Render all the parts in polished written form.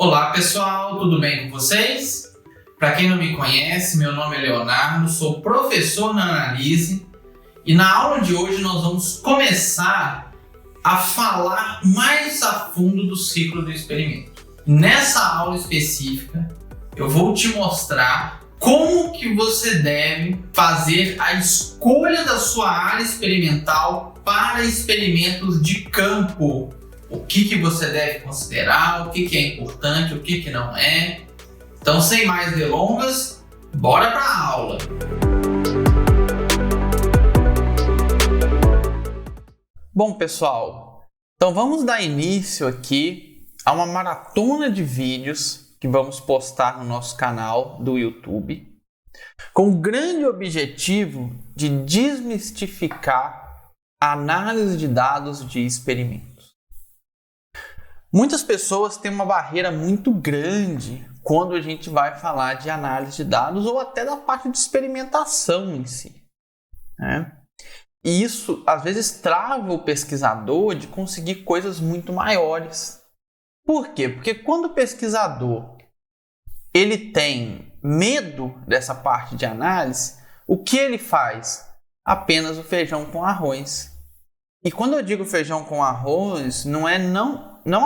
Olá pessoal, tudo bem com vocês? Para quem não me conhece, meu nome é Leonardo, sou professor na Analise e na aula de hoje nós vamos começar a falar mais a fundo do ciclo do experimento. Nessa aula específica, eu vou te mostrar como que você deve fazer a escolha da sua área experimental para experimentos de campo. O que você deve considerar, o que é importante, o que não é. Então, sem mais delongas, bora para a aula! Bom, pessoal, então vamos dar início aqui a uma maratona de vídeos que vamos postar no nosso canal do YouTube, com o grande objetivo de desmistificar a análise de dados de experimentos. Muitas pessoas têm uma barreira muito grande quando a gente vai falar de análise de dados ou até da parte de experimentação em si, né? E isso, às vezes, trava o pesquisador de conseguir coisas muito maiores. Por quê? Porque quando o pesquisador ele tem medo dessa parte de análise, o que ele faz? Apenas o feijão com arroz. E quando eu digo feijão com arroz, não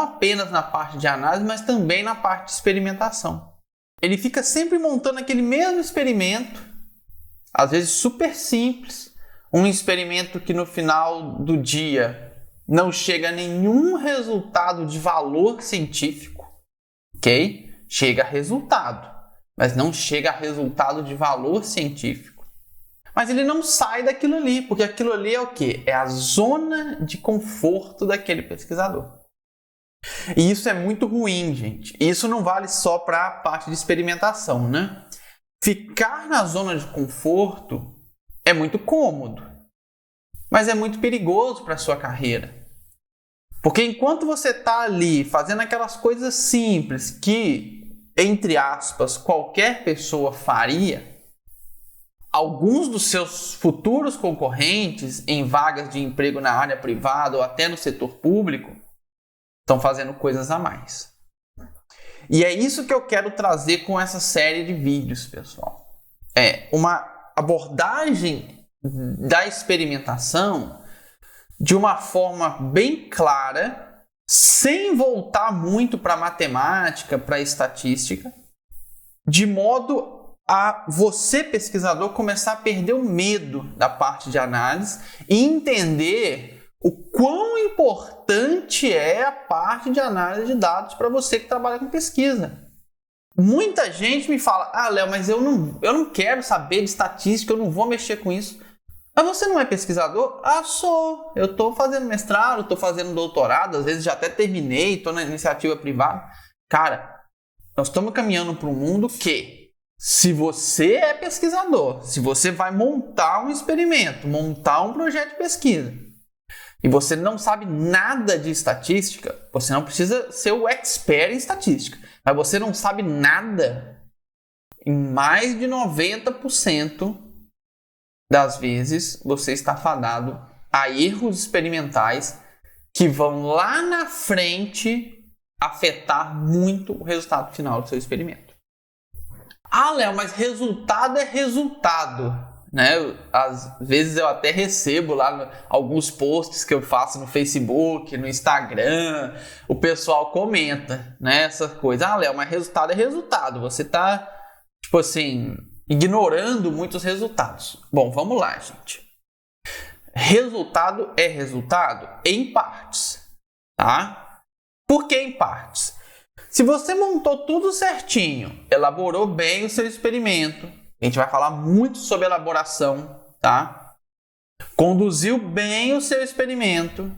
apenas na parte de análise, mas também na parte de experimentação. Ele fica sempre montando aquele mesmo experimento, às vezes super simples, um experimento que no final do dia não chega a nenhum resultado de valor científico, ok? Chega a resultado, mas não chega a resultado de valor científico. Mas ele não sai daquilo ali, porque aquilo ali é o quê? É a zona de conforto daquele pesquisador. E isso é muito ruim, gente. Isso não vale só para a parte de experimentação, né? Ficar na zona de conforto é muito cômodo, mas é muito perigoso para a sua carreira. Porque enquanto você está ali fazendo aquelas coisas simples que, entre aspas, qualquer pessoa faria, alguns dos seus futuros concorrentes em vagas de emprego na área privada ou até no setor público estão fazendo coisas a mais. E é isso que eu quero trazer com essa série de vídeos, pessoal. É uma abordagem da experimentação de uma forma bem clara, sem voltar muito para matemática, para estatística, de modo a você, pesquisador, começar a perder o medo da parte de análise e entender o quão importante é a parte de análise de dados para você que trabalha com pesquisa. Muita gente me fala, Léo, mas eu não quero saber de estatística, eu não vou mexer com isso. Mas você não é pesquisador? Sou. Eu estou fazendo mestrado, estou fazendo doutorado, às vezes já até terminei, estou na iniciativa privada. Cara, nós estamos caminhando para um mundo que, se você é pesquisador, se você vai montar um experimento, montar um projeto de pesquisa, e você não sabe nada de estatística, você não precisa ser o expert em estatística, mas você não sabe nada, em mais de 90% das vezes você está fadado a erros experimentais que vão lá na frente afetar muito o resultado final do seu experimento. Léo, mas resultado é resultado, né? Às vezes eu até recebo lá alguns posts que eu faço no Facebook, no Instagram, o pessoal comenta, né, essa coisa. Léo, mas resultado é resultado. Você tá, tipo assim, ignorando muitos resultados. Bom, vamos lá, gente. Resultado é resultado em partes, tá? Por que em partes? Se você montou tudo certinho, elaborou bem o seu experimento, a gente vai falar muito sobre elaboração, tá? Conduziu bem o seu experimento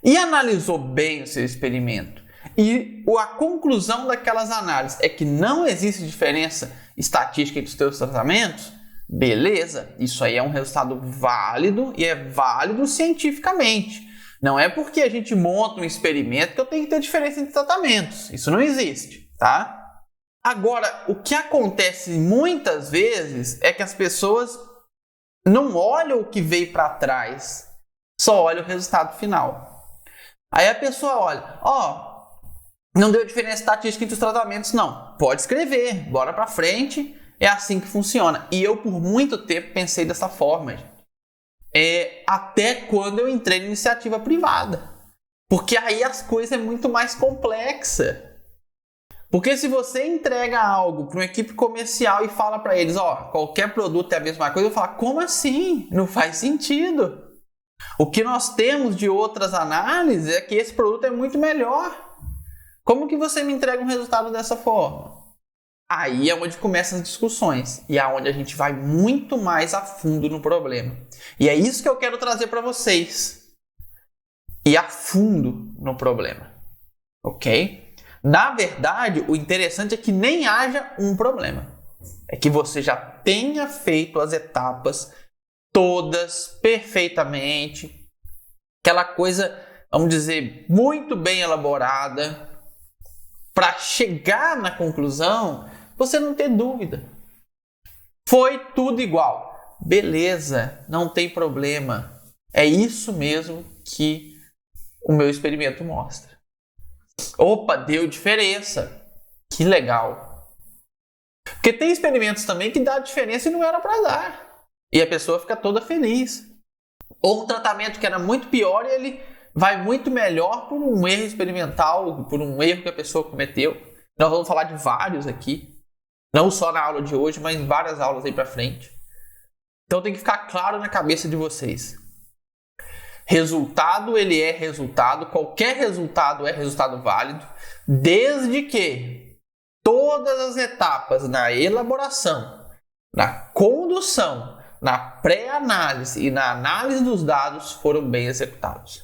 e analisou bem o seu experimento. E a conclusão daquelas análises é que não existe diferença estatística entre os seus tratamentos. Beleza, isso aí é um resultado válido e é válido cientificamente. Não é porque a gente monta um experimento que eu tenho que ter diferença entre tratamentos. Isso não existe, tá? Agora, o que acontece muitas vezes é que as pessoas não olham o que veio para trás, só olham o resultado final. Aí a pessoa olha, Não deu diferença estatística entre os tratamentos, não. Pode escrever, bora pra frente, é assim que funciona. E eu, por muito tempo, pensei dessa forma, gente. Até quando eu entrei na iniciativa privada. Porque aí as coisas é muito mais complexa. Porque se você entrega algo para uma equipe comercial e fala para eles, qualquer produto é a mesma coisa, eu vou falar, como assim? Não faz sentido. O que nós temos de outras análises é que esse produto é muito melhor. Como que você me entrega um resultado dessa forma? Aí é onde começam as discussões e é onde a gente vai muito mais a fundo no problema. E é isso que eu quero trazer para vocês. Ir a fundo no problema. Ok? Na verdade, o interessante é que nem haja um problema. É que você já tenha feito as etapas todas perfeitamente. Aquela coisa, vamos dizer, muito bem elaborada. Para chegar na conclusão, você não ter dúvida. Foi tudo igual. Beleza, não tem problema. É isso mesmo que o meu experimento mostra. Opa, deu diferença. Que legal. Porque tem experimentos também que dá diferença e não era para dar. E a pessoa fica toda feliz. Ou um tratamento que era muito pior e ele vai muito melhor por um erro experimental, por um erro que a pessoa cometeu. Nós vamos falar de vários aqui. Não só na aula de hoje, mas em várias aulas aí para frente. Então tem que ficar claro na cabeça de vocês. Resultado, ele é resultado. Qualquer resultado é resultado válido. Desde que todas as etapas na elaboração, na condução, na pré-análise e na análise dos dados foram bem executados.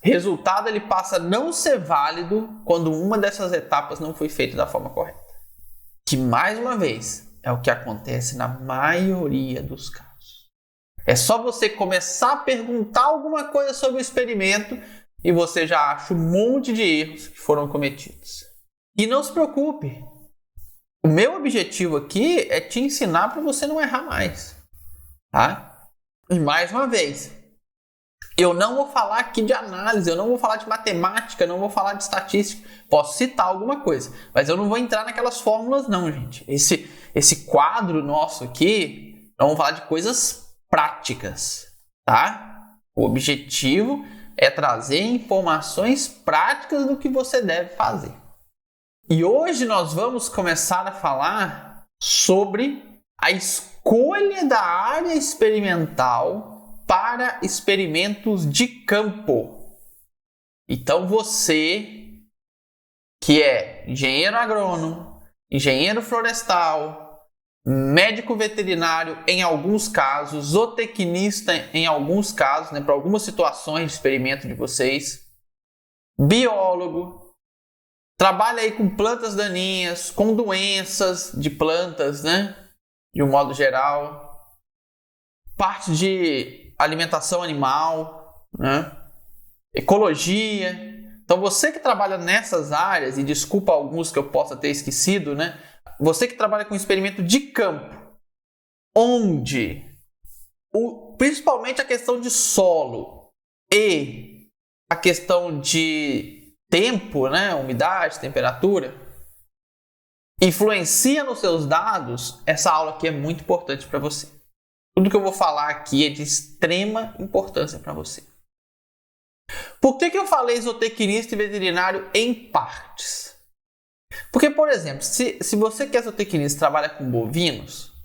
Resultado, ele passa a não ser válido quando uma dessas etapas não foi feita da forma correta. Que, mais uma vez, é o que acontece na maioria dos casos. É só você começar a perguntar alguma coisa sobre o experimento e você já acha um monte de erros que foram cometidos. E não se preocupe. O meu objetivo aqui é te ensinar para você não errar mais. Tá? E mais uma vez, eu não vou falar aqui de análise, eu não vou falar de matemática, não vou falar de estatística. Posso citar alguma coisa, mas eu não vou entrar naquelas fórmulas não, gente. Esse quadro nosso aqui, nós vamos falar de coisas práticas, tá? O objetivo é trazer informações práticas do que você deve fazer. E hoje nós vamos começar a falar sobre a escolha da área experimental para experimentos de campo. Então você, que é engenheiro agrônomo, engenheiro florestal, médico veterinário em alguns casos, zootecnista em alguns casos, para algumas situações de experimento de vocês, biólogo, trabalha aí com plantas daninhas, com doenças de plantas, de um modo geral, parte de alimentação animal, ecologia. Então você que trabalha nessas áreas, e desculpa alguns que eu possa ter esquecido, você que trabalha com experimento de campo, onde principalmente a questão de solo e a questão de tempo, umidade, temperatura, influencia nos seus dados, essa aula aqui é muito importante para você. Tudo que eu vou falar aqui é de extrema importância para você. Por que eu falei zootecnista e veterinário em partes? Porque, por exemplo, se você que é zootecnista trabalha com bovinos,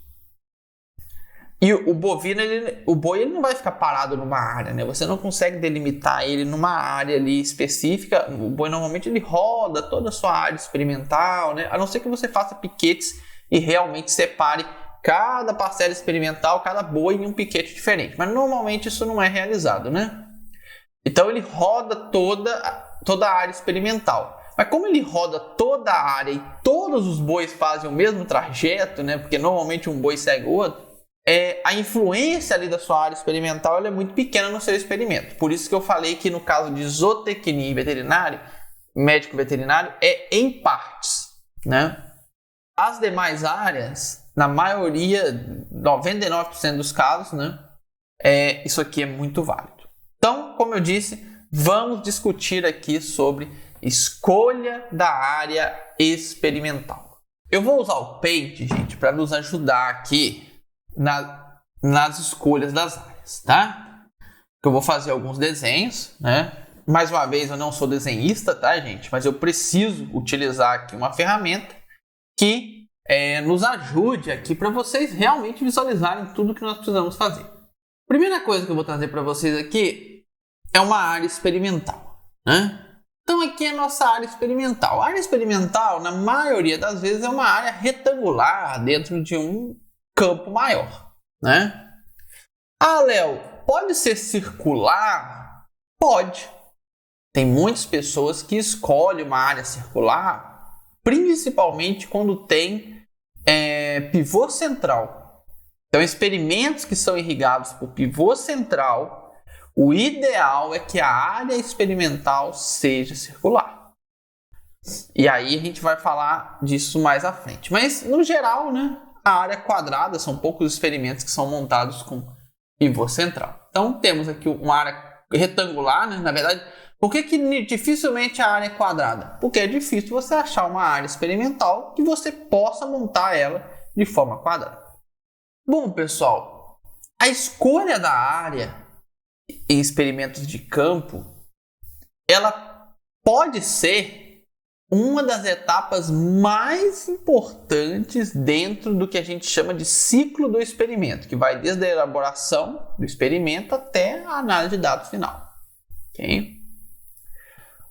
e o bovino, o boi ele não vai ficar parado numa área, Você não consegue delimitar ele numa área ali específica. O boi normalmente ele roda toda a sua área experimental, A não ser que você faça piquetes e realmente separe cada parcela experimental, cada boi em um piquete diferente. Mas normalmente isso não é realizado, Então ele roda toda a área experimental. Mas como ele roda toda a área e todos os bois fazem o mesmo trajeto, Porque normalmente um boi segue o outro, a influência ali da sua área experimental ela é muito pequena no seu experimento. Por isso que eu falei que no caso de zootecnia e veterinário, médico veterinário, é em partes, As demais áreas, na maioria, 99% dos casos, isso aqui é muito válido. Então, como eu disse, vamos discutir aqui sobre escolha da área experimental. Eu vou usar o Paint, gente, para nos ajudar aqui nas escolhas das áreas, tá? Eu vou fazer alguns desenhos, né? Mais uma vez, eu não sou desenhista, tá, gente? Mas eu preciso utilizar aqui uma ferramenta que nos ajude aqui para vocês realmente visualizarem tudo que nós precisamos fazer. Primeira coisa que eu vou trazer para vocês aqui é uma área experimental, né? Então aqui é a nossa área experimental. A área experimental, na maioria das vezes, é uma área retangular dentro de um campo maior, né? Ah, Léo, pode ser circular? Pode. Tem muitas pessoas que escolhem uma área circular, principalmente quando tem pivô central. Então, experimentos que são irrigados por pivô central, o ideal é que a área experimental seja circular. E aí a gente vai falar disso mais à frente. Mas, no geral, né, a área quadrada, são poucos experimentos que são montados com pivô central. Então, temos aqui uma área retangular, né? Na verdade, por que dificilmente a área é quadrada? Porque é difícil você achar uma área experimental que você possa montar ela de forma quadrada. Bom, pessoal, a escolha da área em experimentos de campo, ela pode ser uma das etapas mais importantes dentro do que a gente chama de ciclo do experimento, que vai desde a elaboração do experimento até a análise de dados final. Ok?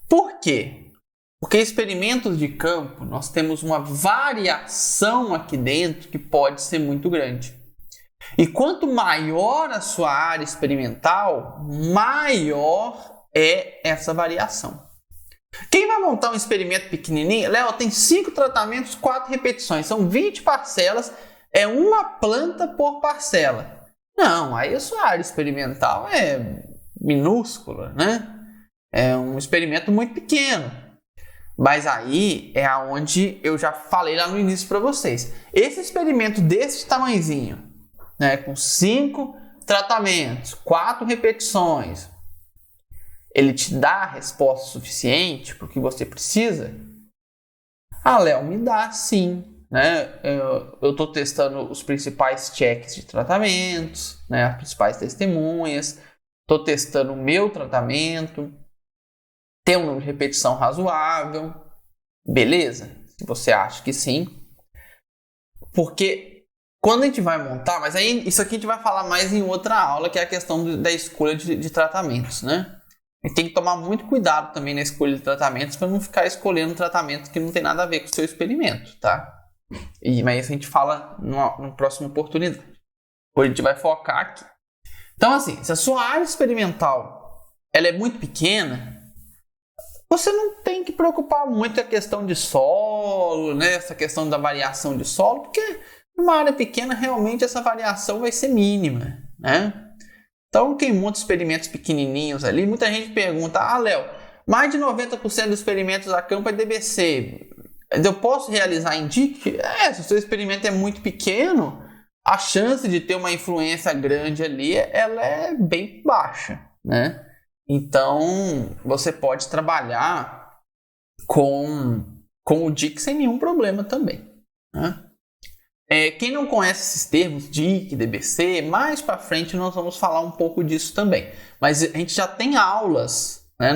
Por quê? Porque experimentos de campo, nós temos uma variação aqui dentro que pode ser muito grande. E quanto maior a sua área experimental, maior é essa variação. Quem vai montar um experimento pequenininho, Léo, tem 5 tratamentos, 4 repetições, são 20 parcelas, é uma planta por parcela. Não, aí a sua área experimental é minúscula, né? É um experimento muito pequeno. Mas aí é aonde eu já falei lá no início para vocês. Esse experimento desse tamanhozinho, né, com 5 tratamentos, 4 repetições, ele te dá a resposta suficiente para o que você precisa? Ah, Léo, me dá sim. Né? Eu estou testando os principais checks de tratamentos, né, as principais testemunhas, estou testando o meu tratamento, tem um número de repetição razoável, beleza? Se você acha que sim. Porque quando a gente vai montar, mas aí isso aqui a gente vai falar mais em outra aula, que é a questão da escolha de tratamentos, né? A gente tem que tomar muito cuidado também na escolha de tratamentos para não ficar escolhendo um tratamento que não tem nada a ver com o seu experimento, tá? Mas isso a gente fala numa próxima oportunidade. Hoje a gente vai focar aqui. Então, assim, se a sua área experimental ela é muito pequena, você não tem que preocupar muito com a questão de solo, né? Essa questão da variação de solo, porque numa área pequena realmente essa variação vai ser mínima, né? Então, quem monta experimentos pequenininhos ali, muita gente pergunta, Léo, mais de 90% dos experimentos a campo é DBC, eu posso realizar em DIC? Se o seu experimento é muito pequeno, a chance de ter uma influência grande ali, ela é bem baixa, né? Então, você pode trabalhar com o DIC sem nenhum problema também, né? Quem não conhece esses termos, DIC, DBC, mais para frente nós vamos falar um pouco disso também. Mas a gente já tem aulas, né,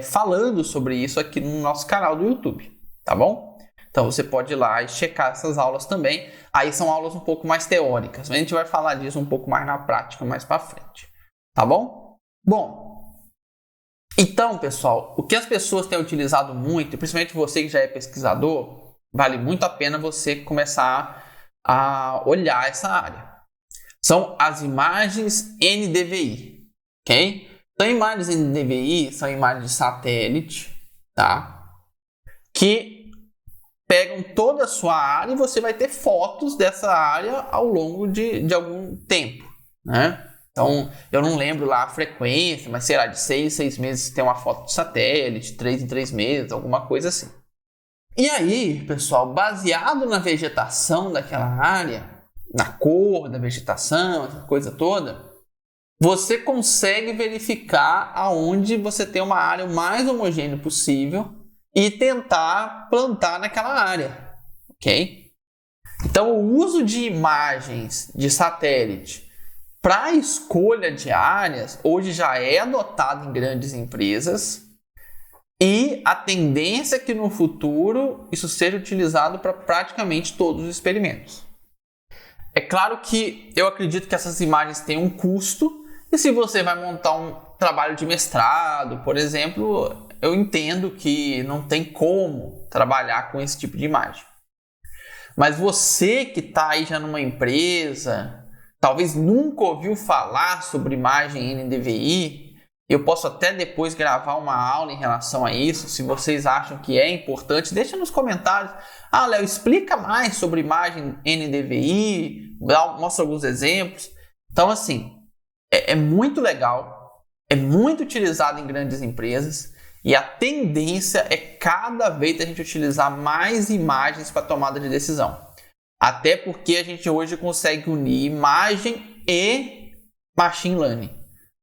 falando sobre isso aqui no nosso canal do YouTube, tá bom? Então você pode ir lá e checar essas aulas também. Aí são aulas um pouco mais teóricas, mas a gente vai falar disso um pouco mais na prática, mais para frente, tá bom? Bom, então pessoal, o que as pessoas têm utilizado muito, e principalmente você que já é pesquisador, vale muito a pena você começar a olhar essa área. São as imagens NDVI, ok? Então, imagens NDVI são imagens de satélite, tá? Que pegam toda a sua área e você vai ter fotos dessa área ao longo de algum tempo, né? Então, eu não lembro lá a frequência, mas sei lá, de 6 meses tem uma foto de satélite, 3 em 3 meses, alguma coisa assim. E aí, pessoal, baseado na vegetação daquela área, na cor da vegetação, essa coisa toda, você consegue verificar aonde você tem uma área o mais homogênea possível e tentar plantar naquela área, ok? Então, o uso de imagens de satélite para a escolha de áreas hoje já é adotado em grandes empresas e a tendência é que no futuro isso seja utilizado para praticamente todos os experimentos. É claro que eu acredito que essas imagens têm um custo e se você vai montar um trabalho de mestrado, por exemplo, eu entendo que não tem como trabalhar com esse tipo de imagem. Mas você que está aí já numa empresa, talvez nunca ouviu falar sobre imagem NDVI, eu posso até depois gravar uma aula em relação a isso, se vocês acham que é importante, deixa nos comentários. Ah, Léo, explica mais sobre imagem NDVI, mostra alguns exemplos. Então, assim, é muito legal, é muito utilizado em grandes empresas e a tendência é cada vez a gente utilizar mais imagens para tomada de decisão. Até porque a gente hoje consegue unir imagem e machine learning,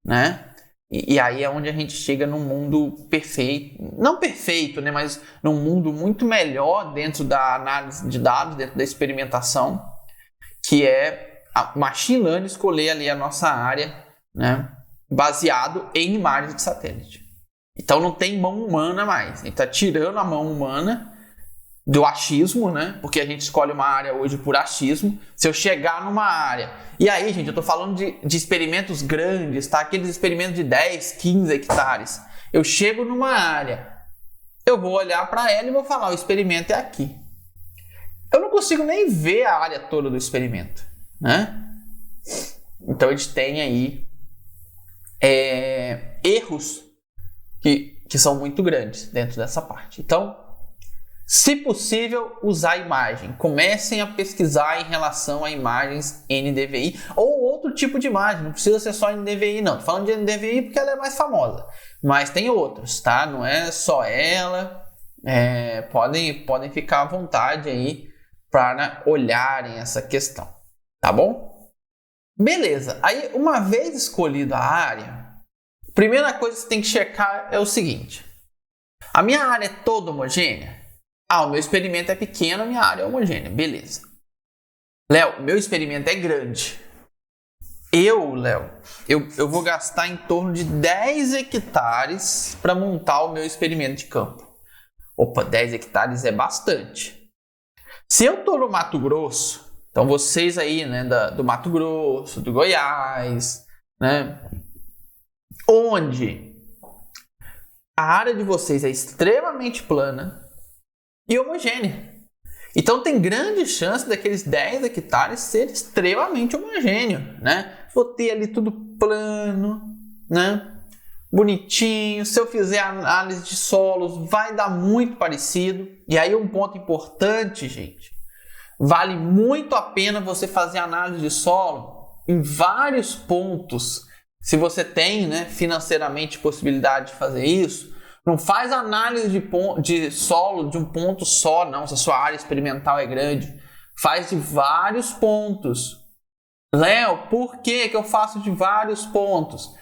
né? E aí é onde a gente chega num mundo perfeito, não perfeito, né? Mas num mundo muito melhor dentro da análise de dados, dentro da experimentação, que é a machine learning escolher ali a nossa área, né? Baseado em imagens de satélite. Então não tem mão humana mais. A gente está tirando a mão humana do achismo, né? Porque a gente escolhe uma área hoje por achismo. Se eu chegar numa área... E aí, gente, eu estou falando de experimentos grandes, tá? Aqueles experimentos de 10, 15 hectares. Eu chego numa área, eu vou olhar para ela e vou falar, o experimento é aqui. Eu não consigo nem ver a área toda do experimento, né? Então a gente tem aí erros que são muito grandes dentro dessa parte. Então, se possível, usar imagem. Comecem a pesquisar em relação a imagens NDVI ou outro tipo de imagem. Não precisa ser só NDVI, não. Estou falando de NDVI porque ela é mais famosa. Mas tem outros, tá? Não é só ela. Podem ficar à vontade aí para olharem essa questão. Tá bom? Beleza. Aí, uma vez escolhida a área, a primeira coisa que você tem que checar é o seguinte. A minha área é toda homogênea? O meu experimento é pequeno, a minha área é homogênea. Beleza. Léo, meu experimento é grande. Léo, eu vou gastar em torno de 10 hectares para montar o meu experimento de campo. Opa, 10 hectares é bastante. Se eu estou no Mato Grosso, então vocês aí, né, do Mato Grosso, do Goiás, né, onde a área de vocês é extremamente plana e homogênea. Então tem grande chance daqueles 10 hectares ser extremamente homogêneo, né? Vou ter ali tudo plano, né? Bonitinho. Se eu fizer análise de solos, vai dar muito parecido. E aí um ponto importante, gente. Vale muito a pena você fazer análise de solo em vários pontos. Se você tem, né, financeiramente possibilidade de fazer isso, não faz análise de solo de um ponto só, não, se a sua área experimental é grande. Faz de vários pontos. Léo, por que eu faço de vários pontos?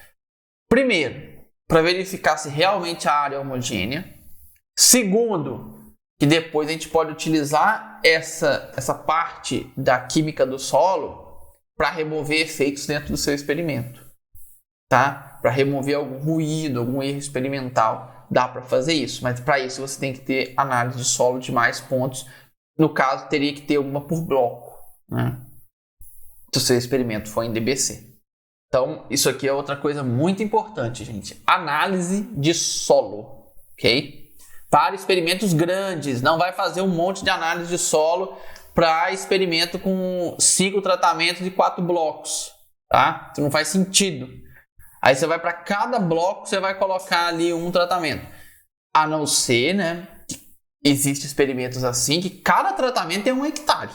Primeiro, para verificar se realmente a área é homogênea. Segundo, que depois a gente pode utilizar essa parte da química do solo para remover efeitos dentro do seu experimento. Tá? Para remover algum ruído, algum erro experimental. Dá para fazer isso, mas para isso você tem que ter análise de solo de mais pontos. No caso, teria que ter uma por bloco, né? Se o seu experimento for em DBC. Então, isso aqui é outra coisa muito importante, gente. Análise de solo, ok? Para experimentos grandes, não vai fazer um monte de análise de solo para experimento com 5 tratamentos de 4 blocos, tá? Isso não faz sentido. Aí você vai para cada bloco, você vai colocar ali um tratamento. A não ser, né, que existem experimentos assim, que cada tratamento é 1 hectare.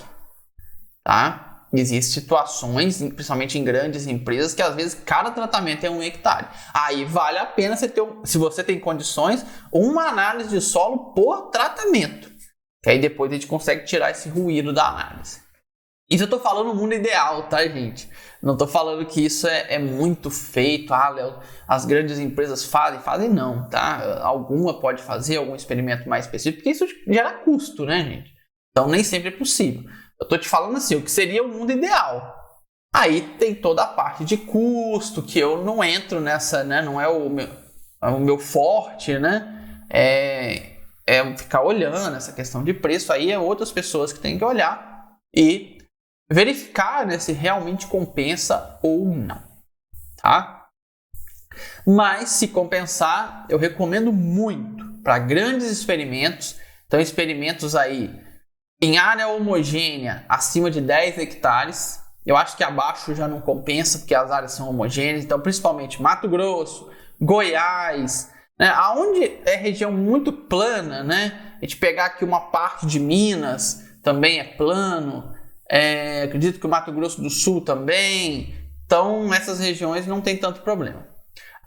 Tá? Existem situações, principalmente em grandes empresas, que às vezes cada tratamento é 1 hectare. Aí vale a pena você ter, se você tem condições, uma análise de solo por tratamento. Que aí depois a gente consegue tirar esse ruído da análise. Isso eu tô falando no mundo ideal, tá, gente? Não tô falando que isso é muito feito. Ah, Léo, as grandes empresas fazem não, tá? Alguma pode fazer algum experimento mais específico, porque isso gera custo, né, gente? Então nem sempre é possível. Eu tô te falando assim, o que seria o mundo ideal. Aí tem toda a parte de custo, que eu não entro nessa, né? Não é o meu forte, né? É ficar olhando essa questão de preço. Aí é outras pessoas que têm que olhar e verificar, né, se realmente compensa ou não, tá? Mas se compensar, eu recomendo muito para grandes experimentos. Então, experimentos aí em área homogênea acima de 10 hectares. Eu acho que abaixo já não compensa, porque as áreas são homogêneas. Então, principalmente Mato Grosso, Goiás, né? Aonde é região muito plana, né? A gente pegar aqui uma parte de Minas, também é plano. Acredito que o Mato Grosso do Sul também. Então, essas regiões não tem tanto problema.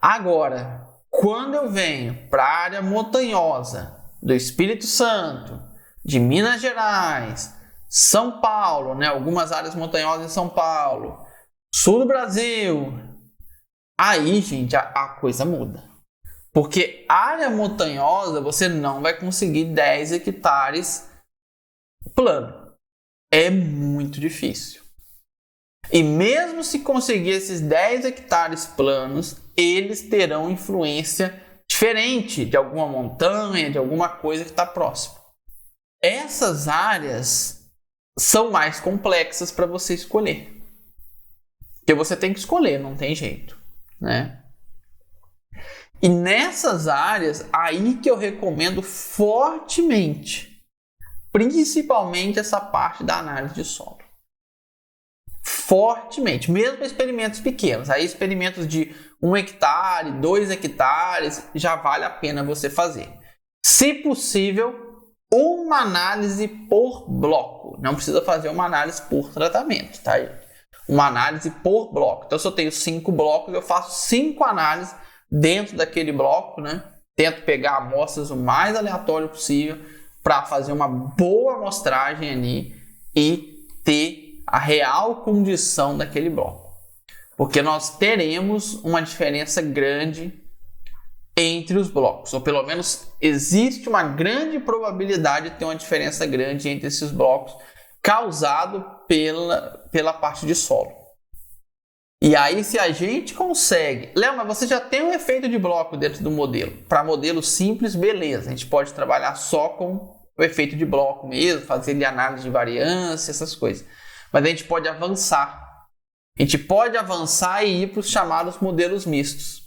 Agora, quando eu venho para a área montanhosa do Espírito Santo, de Minas Gerais, São Paulo, né? Algumas áreas montanhosas em São Paulo, sul do Brasil, aí, gente, a coisa muda. Porque área montanhosa você não vai conseguir 10 hectares plano. É muito difícil. E mesmo se conseguir esses 10 hectares planos, eles terão influência diferente de alguma montanha, de alguma coisa que está próxima. Essas áreas são mais complexas para você escolher. Porque você tem que escolher, não tem jeito, né? E nessas áreas, aí que eu recomendo fortemente, principalmente essa parte da análise de solo. Fortemente, mesmo experimentos pequenos. Aí experimentos de 1 hectare, 2 hectares, já vale a pena você fazer. Se possível, uma análise por bloco. Não precisa fazer uma análise por tratamento, tá? Uma análise por bloco. Então, se eu tenho 5 blocos, eu faço 5 análises dentro daquele bloco, né? Tento pegar amostras o mais aleatório possível para fazer uma boa amostragem ali e ter a real condição daquele bloco. Porque nós teremos uma diferença grande entre os blocos, ou pelo menos existe uma grande probabilidade de ter uma diferença grande entre esses blocos, causado pela parte de solo. E aí, se a gente consegue... Léo, mas você já tem um efeito de bloco dentro do modelo. Para modelo simples, beleza. A gente pode trabalhar só com o efeito de bloco mesmo, fazer ali análise de variância, essas coisas. Mas a gente pode avançar. A gente pode avançar e ir para os chamados modelos mistos.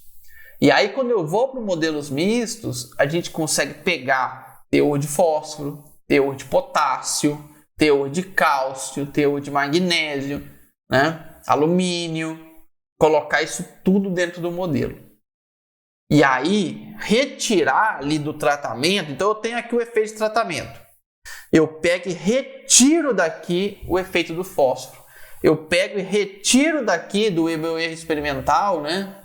E aí, quando eu vou para os modelos mistos, a gente consegue pegar teor de fósforo, teor de potássio, teor de cálcio, teor de magnésio, né? Alumínio, colocar isso tudo dentro do modelo. E aí, retirar ali do tratamento, então eu tenho aqui o efeito de tratamento. Eu pego e retiro daqui o efeito do fósforo. Eu pego e retiro daqui do meu erro experimental, né?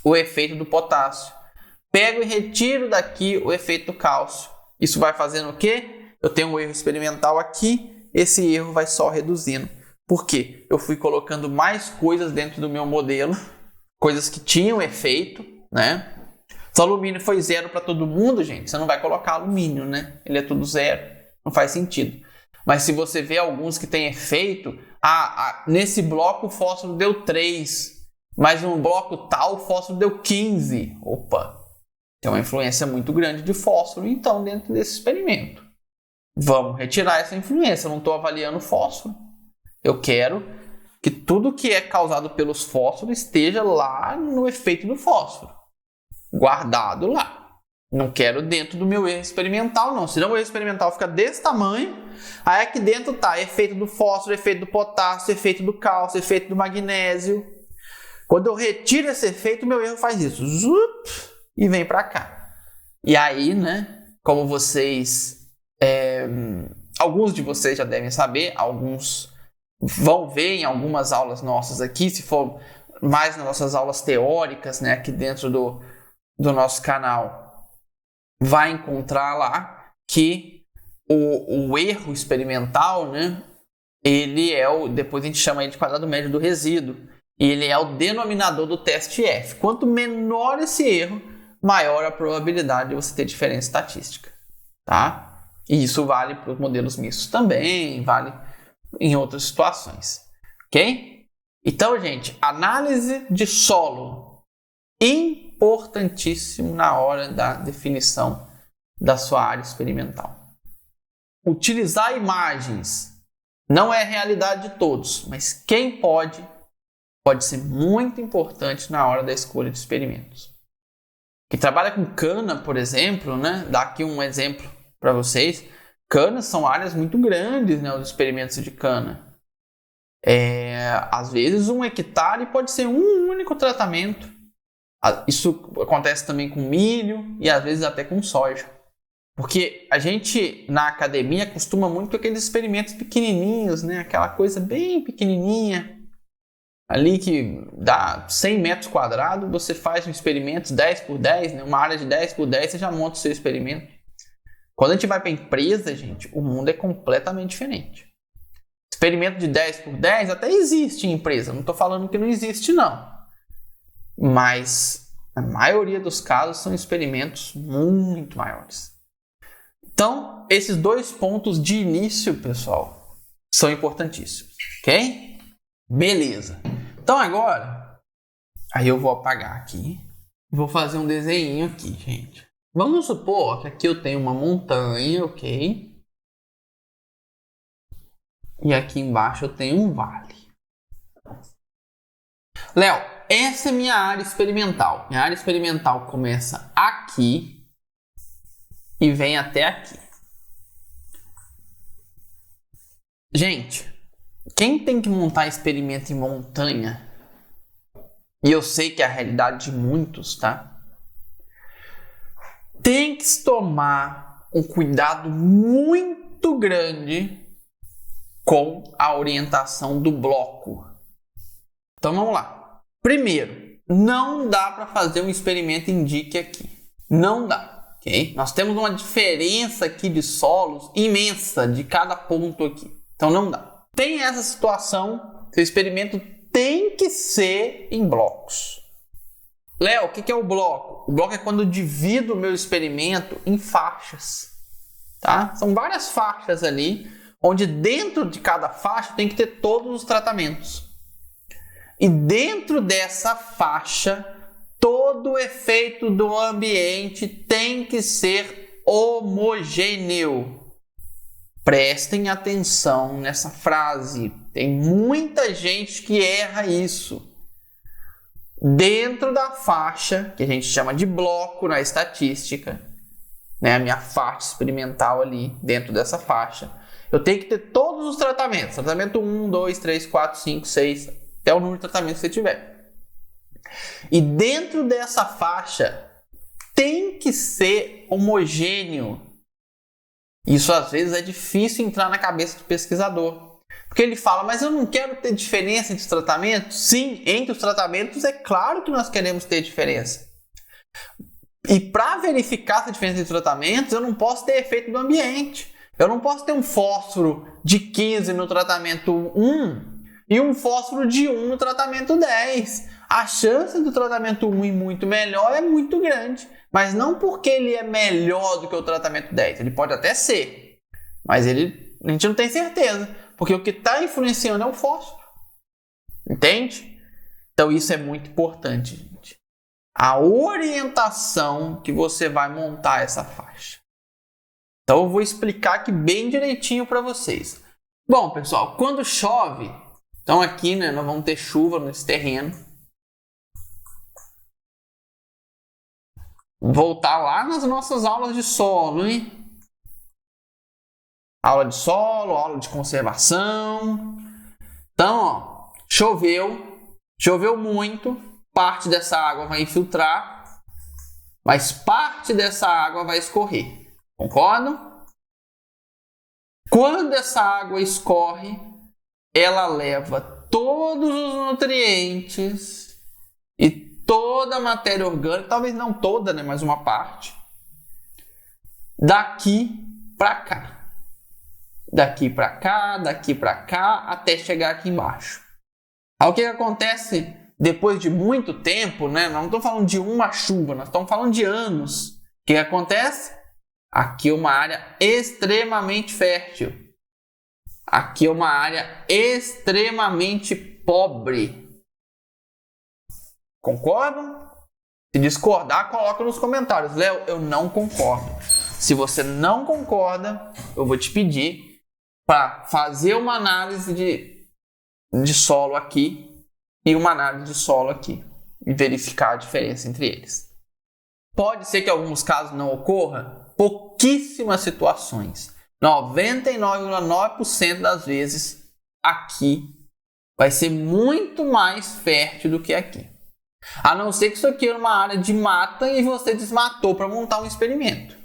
O efeito do potássio. Pego e retiro daqui o efeito do cálcio. Isso vai fazendo o quê? Eu tenho um erro experimental aqui, esse erro vai só reduzindo. Por quê? Eu fui colocando mais coisas dentro do meu modelo, coisas que tinham efeito, né? Se o alumínio foi 0 para todo mundo, gente, você não vai colocar alumínio, né? Ele é tudo 0, não faz sentido. Mas se você vê alguns que têm efeito, nesse bloco o fósforo deu 3, mas no bloco tal o fósforo deu 15. Opa, tem uma influência muito grande de fósforo, então, dentro desse experimento. Vamos retirar essa influência, eu não estou avaliando o fósforo. Eu quero que tudo que é causado pelos fósforos esteja lá no efeito do fósforo, guardado lá. Não quero dentro do meu erro experimental, não. Senão o erro experimental fica desse tamanho. Aí aqui dentro tá efeito do fósforo, efeito do potássio, efeito do cálcio, efeito do magnésio. Quando eu retiro esse efeito, meu erro faz isso. Zup, e vem para cá. E aí, né, como vocês... alguns de vocês já devem saber, alguns vão ver em algumas aulas nossas aqui, se for mais nas nossas aulas teóricas, né, aqui dentro do nosso canal, vai encontrar lá que o erro experimental, né, ele é depois a gente chama ele de quadrado médio do resíduo, e ele é o denominador do teste F. Quanto menor esse erro, maior a probabilidade de você ter diferença estatística, tá? E isso vale para os modelos mistos também, vale em outras situações, ok? Então, gente, análise de solo, importantíssimo na hora da definição da sua área experimental. Utilizar imagens não é a realidade de todos, mas quem pode ser muito importante na hora da escolha de experimentos. Quem trabalha com cana, por exemplo, né? Dá aqui um exemplo para vocês. Canas são áreas muito grandes, né? Os experimentos de cana. Às vezes 1 hectare pode ser um único tratamento. Isso acontece também com milho e às vezes até com soja. Porque a gente na academia costuma muito com aqueles experimentos pequenininhos, né? Aquela coisa bem pequenininha. Ali que dá 100 metros quadrados, você faz um experimento 10 por 10, né? Uma área de 10 por 10, você já monta o seu experimento. Quando a gente vai para a empresa, gente, o mundo é completamente diferente. Experimento de 10 por 10 até existe em empresa, não estou falando que não existe não. Mas a maioria dos casos são experimentos muito maiores. Então, esses 2 pontos de início, pessoal, são importantíssimos, ok? Beleza. Então agora, aí eu vou apagar aqui, vou fazer um desenho aqui, gente. Vamos supor que aqui eu tenho uma montanha, ok? E aqui embaixo eu tenho um vale. Léo, essa é minha área experimental. Minha área experimental começa aqui e vem até aqui. Gente, quem tem que montar experimento em montanha, e eu sei que é a realidade de muitos, tá? Tem que se tomar um cuidado muito grande com a orientação do bloco. Então vamos lá. Primeiro, não dá para fazer um experimento em dique aqui. Não dá, ok? Nós temos uma diferença aqui de solos imensa de cada ponto aqui. Então não dá. Tem essa situação, seu experimento tem que ser em blocos. Léo, o que é o bloco? O bloco é quando eu divido o meu experimento em faixas. Tá? São várias faixas ali, onde dentro de cada faixa tem que ter todos os tratamentos. E dentro dessa faixa, todo o efeito do ambiente tem que ser homogêneo. Prestem atenção nessa frase. Tem muita gente que erra isso. Dentro da faixa, que a gente chama de bloco na estatística, né, a minha faixa experimental ali, dentro dessa faixa, eu tenho que ter todos os tratamentos. Tratamento 1, 2, 3, 4, 5, 6, até o número de tratamentos que você tiver. E dentro dessa faixa, tem que ser homogêneo. Isso às vezes é difícil entrar na cabeça do pesquisador. Porque ele fala, mas eu não quero ter diferença entre os tratamentos? Sim, entre os tratamentos é claro que nós queremos ter diferença. E para verificar essa diferença entre tratamentos, eu não posso ter efeito do ambiente. Eu não posso ter um fósforo de 15 no tratamento 1 e um fósforo de 1 no tratamento 10. A chance do tratamento 1 ir muito melhor é muito grande. Mas não porque ele é melhor do que o tratamento 10. Ele pode até ser. Mas a gente não tem certeza. Porque o que está influenciando é o fósforo. Entende? Então isso é muito importante, gente. A orientação que você vai montar essa faixa. Então eu vou explicar aqui bem direitinho para vocês. Bom, pessoal, quando chove, então aqui, né, nós vamos ter chuva nesse terreno. Voltar lá nas nossas aulas de solo, hein? Aula de solo, aula de conservação. Então, ó, choveu muito, parte dessa água vai infiltrar, mas parte dessa água vai escorrer. Concordam? Quando essa água escorre, ela leva todos os nutrientes e toda a matéria orgânica, talvez não toda, né, mas uma parte, daqui para cá. daqui para cá, até chegar aqui embaixo. Aí o que acontece depois de muito tempo, né? Nós não estamos falando de uma chuva, nós estamos falando de anos. O que acontece? Aqui é uma área extremamente fértil. Aqui é uma área extremamente pobre. Concordam? Se discordar, coloca nos comentários. Léo, eu não concordo. Se você não concorda, eu vou te pedir para fazer uma análise de solo aqui e uma análise de solo aqui e verificar a diferença entre eles. Pode ser que em alguns casos não ocorra, pouquíssimas situações. 99,9% das vezes aqui vai ser muito mais fértil do que aqui. A não ser que isso aqui é uma área de mata e você desmatou para montar um experimento.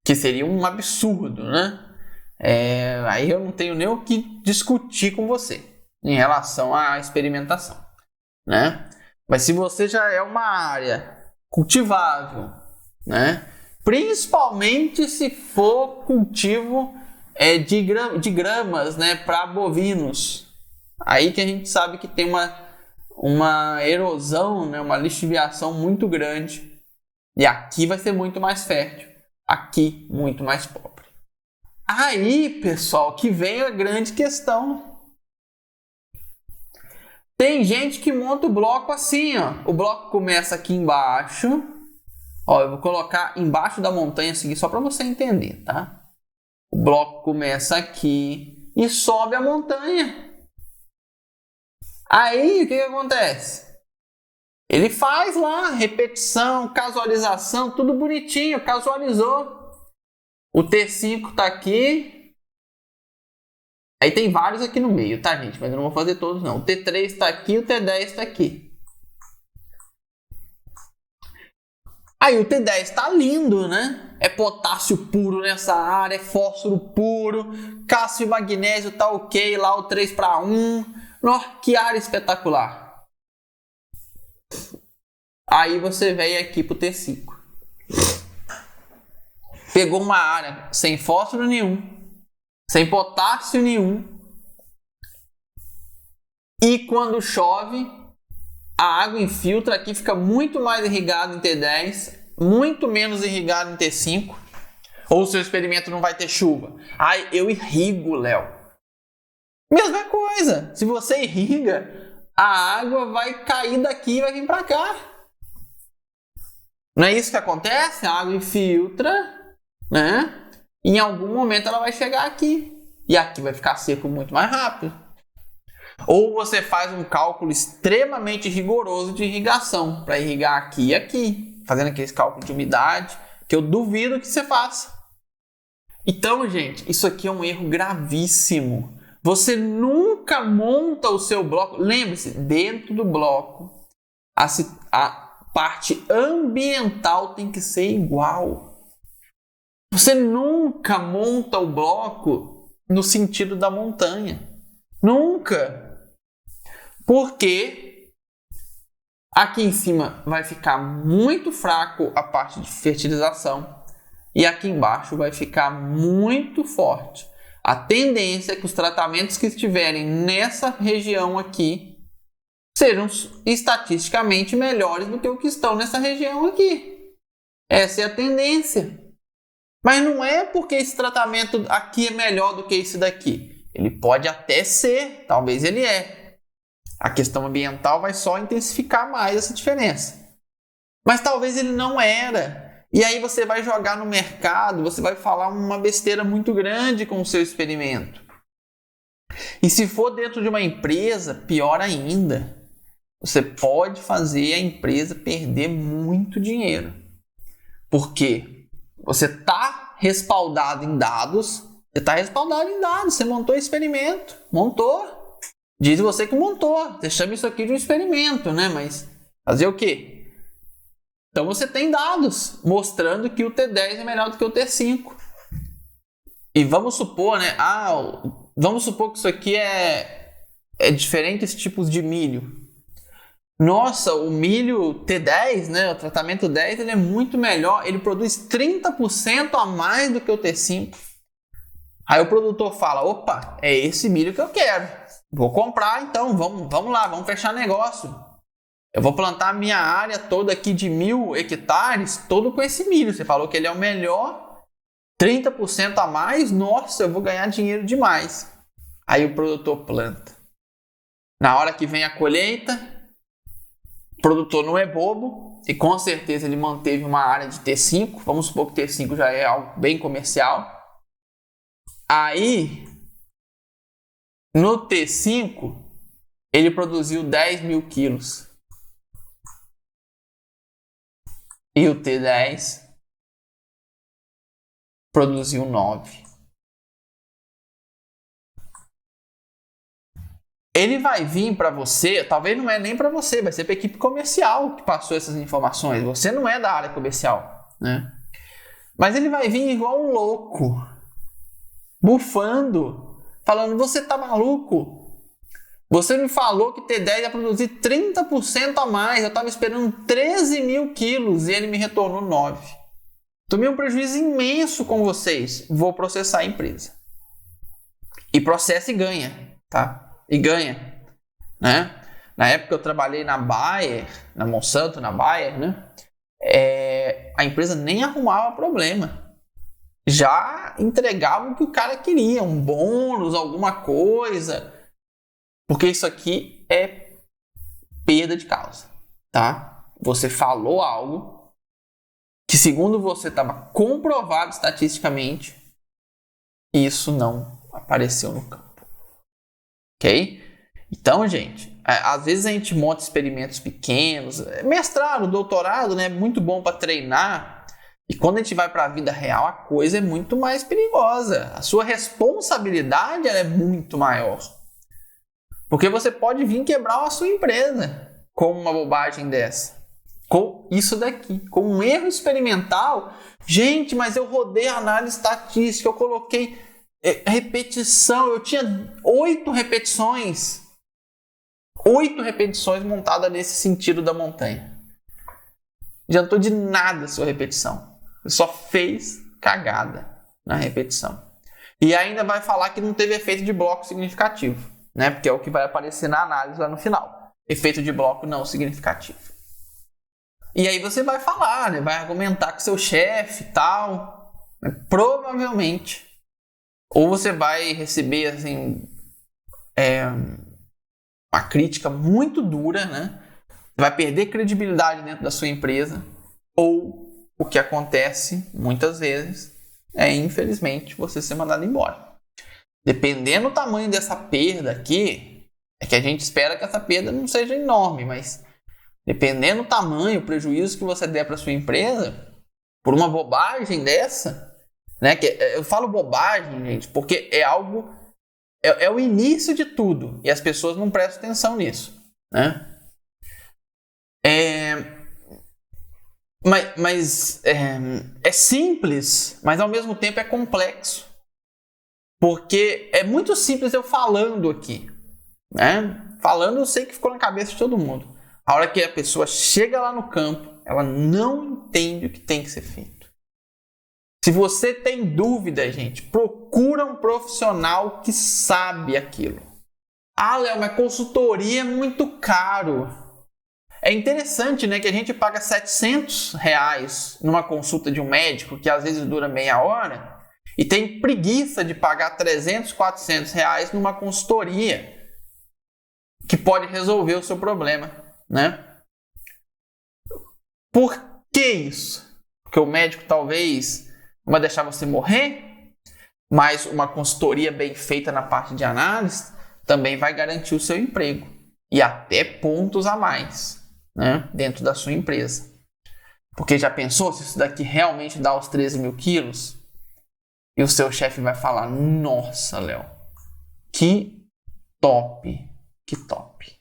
Que seria um absurdo, né? Aí eu não tenho nem o que discutir com você em relação à experimentação, né? Mas se você já é uma área cultivável, né? Principalmente se for cultivo de gramas, né? Para bovinos. Aí que a gente sabe que tem uma erosão, né? Uma lixiviação muito grande. E aqui vai ser muito mais fértil. Aqui, muito mais pobre. Aí, pessoal, que vem a grande questão. Tem gente que monta o bloco assim, ó. O bloco começa aqui embaixo. Ó, eu vou colocar embaixo da montanha assim, só para você entender, tá? O bloco começa aqui e sobe a montanha. Aí, o que acontece? Ele faz lá repetição, casualização, tudo bonitinho, casualizou. O T5 tá aqui. Aí tem vários aqui no meio, tá, gente? Mas eu não vou fazer todos, não. O T3 tá aqui, o T10 tá aqui. Aí o T10 tá lindo, né? É potássio puro nessa área, é fósforo puro, cálcio e magnésio tá ok, lá o 3:1. Nossa, que área espetacular. Aí você vem aqui pro T5. Pegou uma área sem fósforo nenhum, sem potássio nenhum. E quando chove, a água infiltra aqui, fica muito mais irrigado em T10, muito menos irrigado em T5. Ou o seu experimento não vai ter chuva. Aí eu irrigo, Léo. Mesma coisa. Se você irriga, a água vai cair daqui e vai vir para cá. Não é isso que acontece? A água infiltra, né? E em algum momento ela vai chegar aqui. E aqui vai ficar seco muito mais rápido. Ou você faz um cálculo extremamente rigoroso de irrigação, para irrigar aqui e aqui, fazendo aqueles cálculos de umidade, que eu duvido que você faça. Então, gente, isso aqui é um erro gravíssimo. Você nunca monta o seu bloco. Lembre-se, dentro do bloco, a parte ambiental tem que ser igual. Você nunca monta o bloco no sentido da montanha. Nunca. Porque aqui em cima vai ficar muito fraco a parte de fertilização e aqui embaixo vai ficar muito forte. A tendência é que os tratamentos que estiverem nessa região aqui sejam estatisticamente melhores do que os que estão nessa região aqui. Essa é a tendência. Mas não é porque esse tratamento aqui é melhor do que esse daqui. Ele pode até ser, talvez ele é. A questão ambiental vai só intensificar mais essa diferença. Mas talvez ele não era. E aí você vai jogar no mercado, você vai falar uma besteira muito grande com o seu experimento. E se for dentro de uma empresa, pior ainda. Você pode fazer a empresa perder muito dinheiro. Por quê? Você está respaldado em dados. Você montou o experimento. Montou. Diz você que montou. Você chama isso aqui de um experimento, né? Mas fazer o quê? Então você tem dados mostrando que o T10 é melhor do que o T5. E vamos supor, né? Vamos supor que isso aqui é diferentes tipos de milho. Nossa, o milho T10, né? O tratamento 10, ele é muito melhor. Ele produz 30% a mais do que o T5. Aí o produtor fala, opa, é esse milho que eu quero. Vou comprar então, vamos lá, vamos fechar negócio. Eu vou plantar minha área toda aqui de 1.000 hectares, todo com esse milho. Você falou que ele é o melhor, 30% a mais, nossa, eu vou ganhar dinheiro demais. Aí o produtor planta. Na hora que vem a colheita, o produtor não é bobo e com certeza ele manteve uma área de T5. Vamos supor que T5 já é algo bem comercial. Aí, no T5, ele produziu 10.000 quilos. E o T10 produziu 9. Ele vai vir para você, talvez não é nem para você, vai ser para a equipe comercial que passou essas informações. Você não é da área comercial, né? Mas ele vai vir igual um louco, bufando, falando, você tá maluco? Você me falou que T10 ia produzir 30% a mais, eu estava esperando 13.000 quilos e ele me retornou 9. Tomei um prejuízo imenso com vocês, vou processar a empresa. E processa e ganha, tá? E ganha, né? Na época eu trabalhei na Bayer, na Monsanto, na Bayer, né? A empresa nem arrumava problema. Já entregava o que o cara queria, um bônus, alguma coisa. Porque isso aqui é perda de causa, tá? Você falou algo que, segundo você, estava comprovado estatisticamente, e isso não apareceu no campo. Ok? Então, gente, às vezes a gente monta experimentos pequenos. Mestrado, doutorado, né? É muito bom para treinar. E quando a gente vai para a vida real, a coisa é muito mais perigosa. A sua responsabilidade ela é muito maior. Porque você pode vir quebrar a sua empresa com uma bobagem dessa. Com isso daqui. Com um erro experimental. Gente, mas eu rodei a análise estatística, eu coloquei repetição, eu tinha 8 repetições. 8 repetições montadas nesse sentido da montanha. Não adiantou de nada a sua repetição. Você só fez cagada na repetição. E ainda vai falar que não teve efeito de bloco significativo, né? Porque é o que vai aparecer na análise lá no final. Efeito de bloco não significativo. E aí você vai falar, né? Vai argumentar com seu chefe e tal. Provavelmente. Ou você vai receber assim, uma crítica muito dura, né? Vai perder credibilidade dentro da sua empresa. Ou o que acontece muitas vezes é, infelizmente, você ser mandado embora. Dependendo do tamanho dessa perda aqui, é que a gente espera que essa perda não seja enorme, mas dependendo do tamanho, o prejuízo que você der para sua empresa, por uma bobagem dessa, né? Eu falo bobagem, gente, porque é algo, é o início de tudo e as pessoas não prestam atenção nisso, né? Mas é simples, mas ao mesmo tempo é complexo, porque é muito simples eu falando aqui, né? Falando eu sei que ficou na cabeça de todo mundo. A hora que a pessoa chega lá no campo, ela não entende o que tem que ser feito. Se você tem dúvida, gente, procura um profissional que sabe aquilo. Ah, Léo, mas consultoria é muito caro. É interessante, né, que a gente paga R$700 numa consulta de um médico, que às vezes dura meia hora, e tem preguiça de pagar R$300, R$400 numa consultoria que pode resolver o seu problema, né? Por que isso? Porque o médico talvez vai deixar você morrer, mas uma consultoria bem feita na parte de análise também vai garantir o seu emprego e até pontos a mais, né, dentro da sua empresa. Porque já pensou se isso daqui realmente dá os 13.000 quilos e o seu chefe vai falar, nossa, Léo, que top, que top.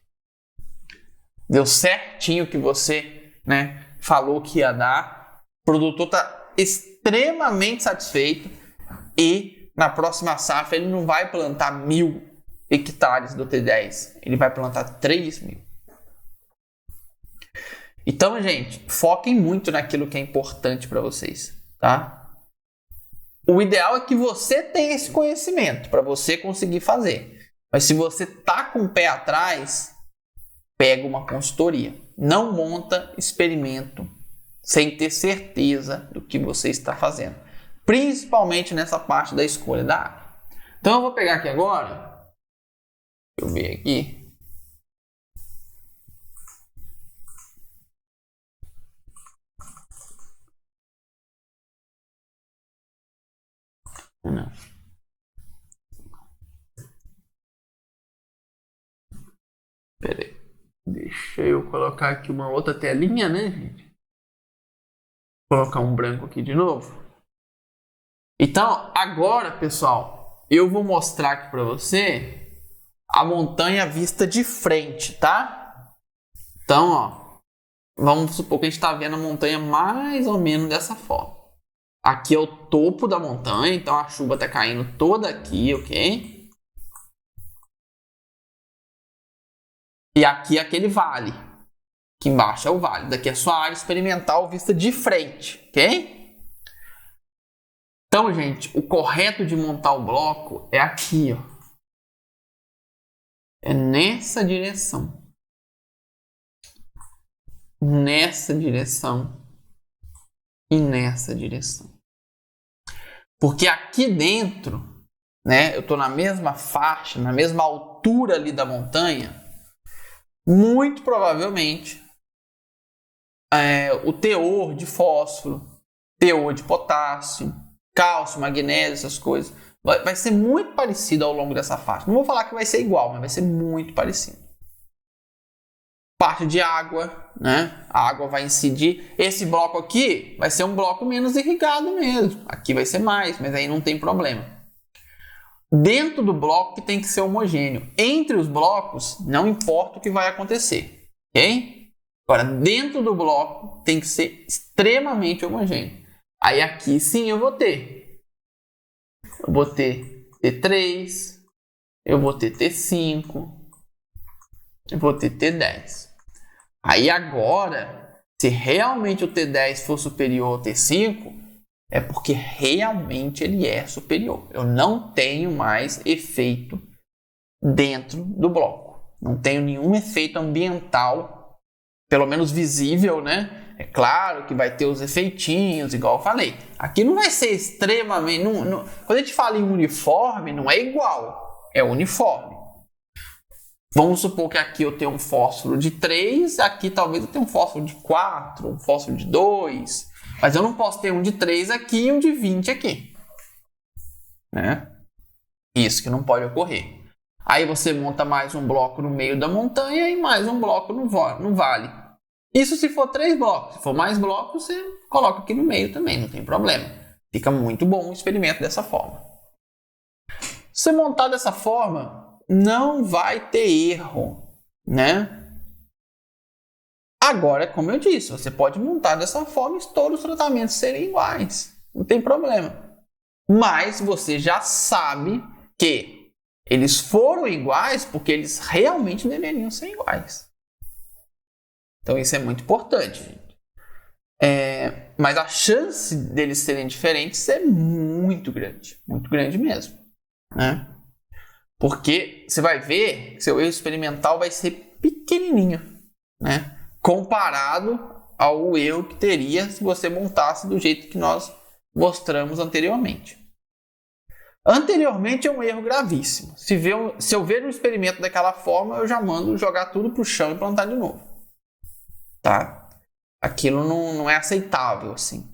Deu certinho o que você, né, falou que ia dar. O produtor está extremamente satisfeito e na próxima safra ele não vai plantar 1.000 hectares do T10, ele vai plantar 3.000. Então, gente, foquem muito naquilo que é importante para vocês, tá? O ideal é que você tenha esse conhecimento para você conseguir fazer. Mas se você tá com o pé atrás, pega uma consultoria. Não monta experimento sem ter certeza do que você está fazendo. Principalmente nessa parte da escolha da área. Então eu vou pegar aqui agora. Deixa eu ver aqui. Não. Pera aí. Deixa eu colocar aqui uma outra telinha, né, gente? Vou colocar um branco aqui de novo. Então, agora, pessoal, eu vou mostrar aqui para você a montanha vista de frente, tá? Então, ó, vamos supor que a gente está vendo a montanha mais ou menos dessa forma. Aqui é o topo da montanha, então a chuva está caindo toda aqui, ok? E aqui é aquele vale. Aqui embaixo é o vale. Daqui é a sua área experimental vista de frente, ok? Então, gente, o correto de montar o bloco é aqui, ó. É nessa direção. Nessa direção. E nessa direção. Porque aqui dentro, né, eu estou na mesma faixa, na mesma altura ali da montanha, muito provavelmente o teor de fósforo, teor de potássio, cálcio, magnésio, essas coisas, vai ser muito parecido ao longo dessa faixa. Não vou falar que vai ser igual, mas vai ser muito parecido. Parte de água, né? A água vai incidir. Esse bloco aqui vai ser um bloco menos irrigado mesmo. Aqui vai ser mais, mas aí não tem problema. Dentro do bloco que tem que ser homogêneo. Entre os blocos, não importa o que vai acontecer, ok? Agora, dentro do bloco tem que ser extremamente homogêneo. Aí aqui sim eu vou ter. Eu vou ter T3, eu vou ter T5, eu vou ter T10. Aí agora, se realmente o T10 for superior ao T5, é porque realmente ele é superior. Eu não tenho mais efeito dentro do bloco. Não tenho nenhum efeito ambiental, pelo menos visível, né? É claro que vai ter os efeitinhos, igual eu falei. Aqui não vai ser extremamente... Quando a gente fala em uniforme, não é igual. É uniforme. Vamos supor que aqui eu tenho um fósforo de 3, aqui talvez eu tenha um fósforo de 4, um fósforo de 2, mas eu não posso ter um de 3 aqui e um de 20 aqui. Né? Isso que não pode ocorrer. Aí você monta mais um bloco no meio da montanha e mais um bloco no vale. Isso se for 3 blocos. Se for mais blocos, você coloca aqui no meio também, não tem problema. Fica muito bom o experimento dessa forma. Se você montar dessa forma, não vai ter erro, né? Agora, como eu disse, você pode montar dessa forma e todos os tratamentos serem iguais. Não tem problema. Mas você já sabe que eles foram iguais porque eles realmente deveriam ser iguais. Então isso é muito importante, gente. Mas a chance deles serem diferentes é muito grande mesmo, né? Porque você vai ver que seu erro experimental vai ser pequenininho, né? Comparado ao erro que teria se você montasse do jeito que nós mostramos anteriormente. Anteriormente é um erro gravíssimo. Se eu ver um experimento daquela forma, eu já mando jogar tudo para o chão e plantar de novo. Tá? Aquilo não é aceitável assim.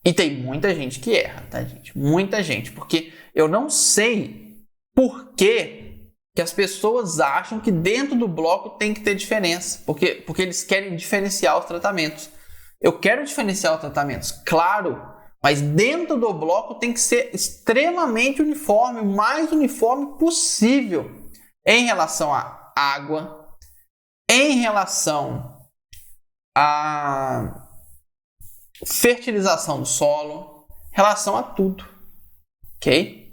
E tem muita gente que erra, tá, gente? Muita gente. Porque eu não sei por que as pessoas acham que dentro do bloco tem que ter diferença. Porque eles querem diferenciar os tratamentos. Eu quero diferenciar os tratamentos, claro, mas dentro do bloco tem que ser extremamente uniforme, o mais uniforme possível em relação à água, em relação à fertilização do solo, em relação a tudo, ok?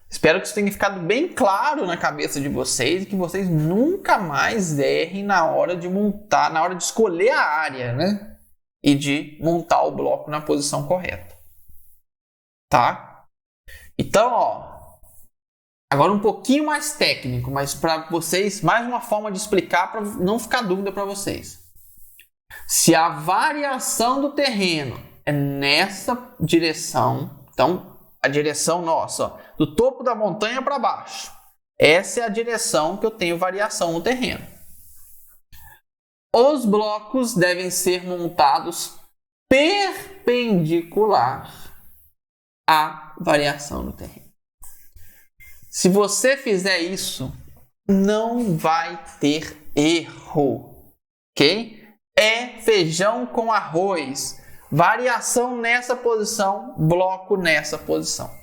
Espero que isso tenha ficado bem claro na cabeça de vocês e que vocês nunca mais errem na hora de montar, na hora de escolher a área, né? E de montar o bloco na posição correta. tá? Então, ó, agora um pouquinho mais técnico, mas para vocês, mais uma forma de explicar para não ficar dúvida para vocês. Se a variação do terreno é nessa direção, então a direção nossa, ó, do topo da montanha para baixo, essa é a direção que eu tenho variação no terreno. Os blocos devem ser montados perpendicular à variação do terreno. Se você fizer isso, não vai ter erro, ok? É feijão com arroz. Variação nessa posição, bloco nessa posição.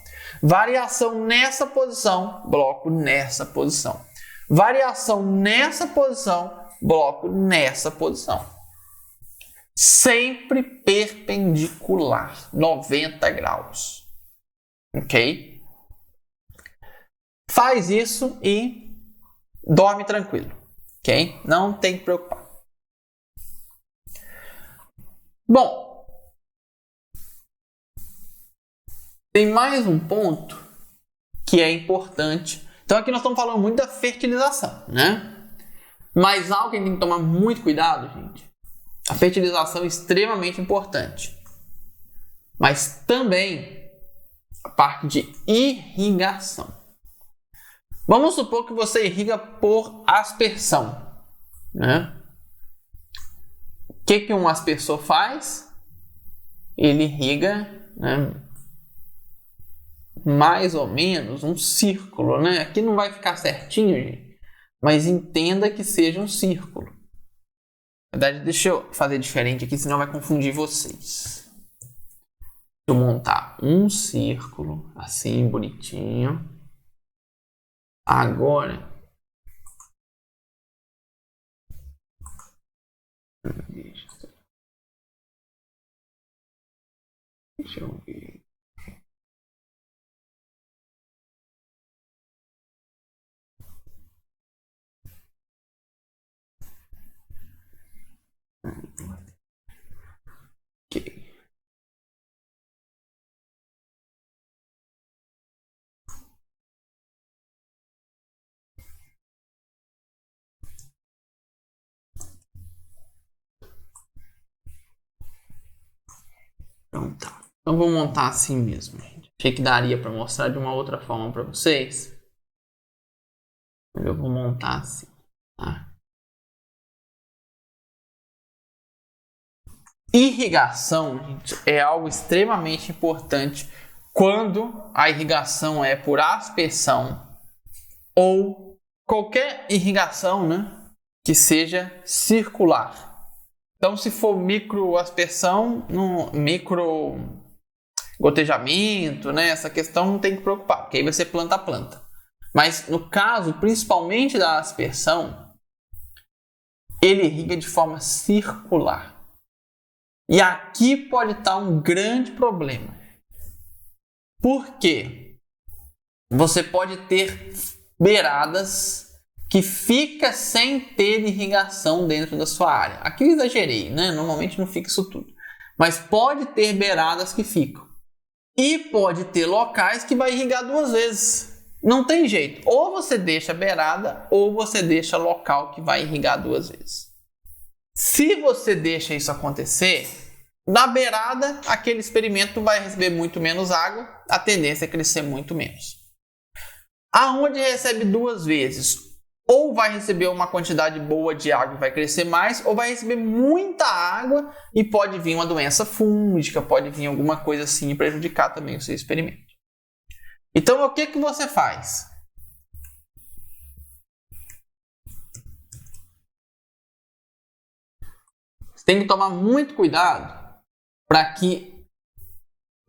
Variação nessa posição, bloco nessa posição. Variação nessa posição, bloco nessa posição. Sempre perpendicular, 90 graus. Ok? Faz isso e dorme tranquilo. Ok? Não tem que preocupar. Bom, tem mais um ponto que é importante. Então aqui nós estamos falando muito da fertilização, né? Mas algo que a gente tem que tomar muito cuidado, gente. A fertilização é extremamente importante. Mas também a parte de irrigação. Vamos supor que você irriga por aspersão, né? O que um aspersor faz? Ele irriga, né, mais ou menos um círculo, né? Aqui não vai ficar certinho, gente, mas entenda que seja um círculo. Na verdade, deixa eu fazer diferente aqui, senão vai confundir vocês. Deixa eu montar um círculo assim, bonitinho. Agora, deixa eu ver. Ok. Então tá. Então vou montar assim mesmo, gente. Achei que daria para mostrar de uma outra forma para vocês. Eu vou montar assim, tá? Irrigação, gente, é algo extremamente importante quando a irrigação é por aspersão ou qualquer irrigação, né, que seja circular. Então, se for microaspersão, micro gotejamento, né, essa questão não tem que preocupar, porque aí vai ser planta a planta. Mas no caso, principalmente da aspersão, ele irriga de forma circular. E aqui pode estar um grande problema. Por quê? Você pode ter beiradas que fica sem ter irrigação dentro da sua área. Aqui eu exagerei, né? Normalmente não fica isso tudo. Mas pode ter beiradas que ficam. E pode ter locais que vai irrigar duas vezes. Não tem jeito. Ou você deixa a beirada, ou você deixa local que vai irrigar duas vezes. Se você deixa isso acontecer, na beirada, aquele experimento vai receber muito menos água, a tendência é crescer muito menos. Aonde recebe duas vezes, ou vai receber uma quantidade boa de água e vai crescer mais, ou vai receber muita água e pode vir uma doença fúngica, pode vir alguma coisa assim e prejudicar também o seu experimento. Então, o que você faz? Você tem que tomar muito cuidado para que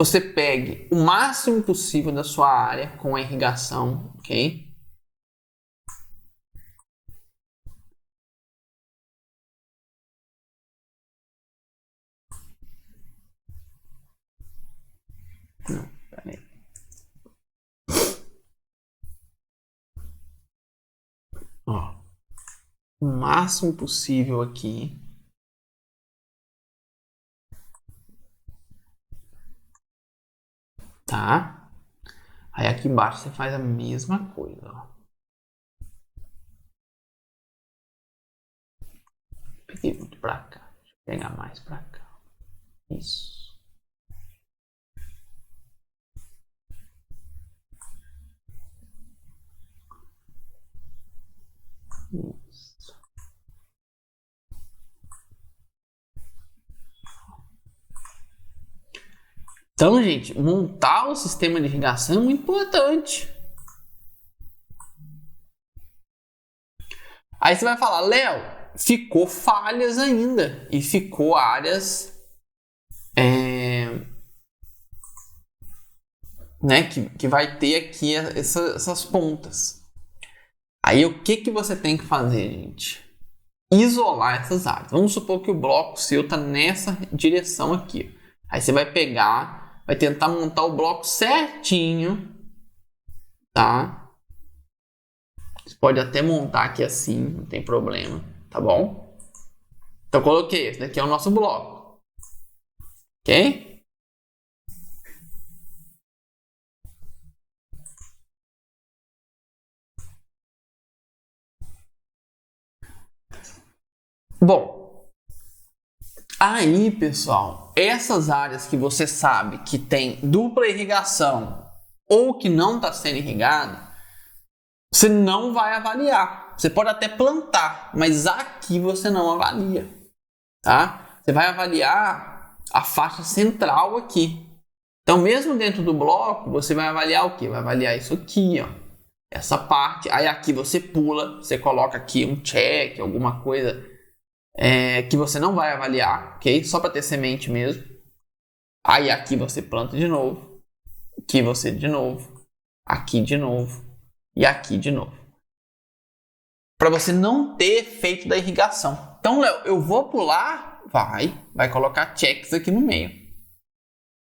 você pegue o máximo possível da sua área com a irrigação, ok? Não, peraí. Ó, o máximo possível aqui. tá? Aí aqui embaixo você faz a mesma coisa, ó. Peguei muito pra cá. Deixa eu pegar mais pra cá. Isso. Isso. Então, gente, montar o sistema de irrigação é muito importante. Aí você vai falar, Léo, ficou falhas ainda e ficou áreas né, que vai ter aqui essas pontas. Aí o que você tem que fazer, gente? Isolar essas áreas. Vamos supor que o bloco seu está nessa direção aqui. Aí você vai pegar, vai tentar montar o bloco certinho, tá? Você pode até montar aqui assim, não tem problema, tá bom? Então coloquei, esse daqui é o nosso bloco, ok? Bom, aí pessoal, essas áreas que você sabe que tem dupla irrigação ou que não está sendo irrigada, você não vai avaliar. Você pode até plantar, mas aqui você não avalia, tá? Você vai avaliar a faixa central aqui. Então, mesmo dentro do bloco, você vai avaliar o quê? Vai avaliar isso aqui, ó. Essa parte. Aí aqui você pula, você coloca aqui um check, alguma coisa que você não vai avaliar, ok? Só para ter semente mesmo. Aí aqui você planta de novo. Aqui você de novo. Aqui de novo. E aqui de novo. Para você não ter efeito da irrigação. Então, Léo, eu vou pular? Vai colocar checks aqui no meio.